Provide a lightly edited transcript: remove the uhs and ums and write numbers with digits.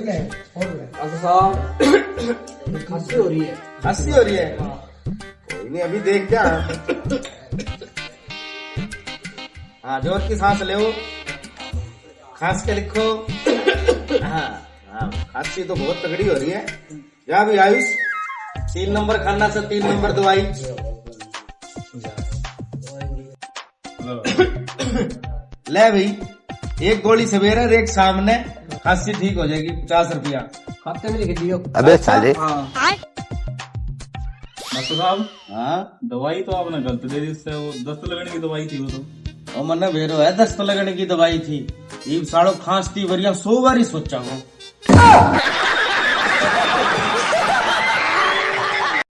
Doctor साहब खांसी हो रही है। खांसी हो रही है? कोई नहीं, अभी देख क्या। हाँ, जोर की सांस ले, खांस के लिखो। हाँ हाँ, खांसी तो बहुत तगड़ी हो रही है। जा भी आयुष, 3 नंबर खाना से 3 नंबर दवाई। ले भाई, एक गोली सवेरे और एक शाम ने, खांसी ठीक हो जाएगी। 50 रुपया खाते में लिख दियो। अबे साले। डॉक्टर साहब, हाँ, दवाई तो आपने गलत दे दी। उससे वो दस्त लगने की दवाई थी वो तो। और मन्ना भेरो है, दस्त लगने की दवाई थी। एक साड़ो खांसती वरिया 100 बारी सोचा हूँ।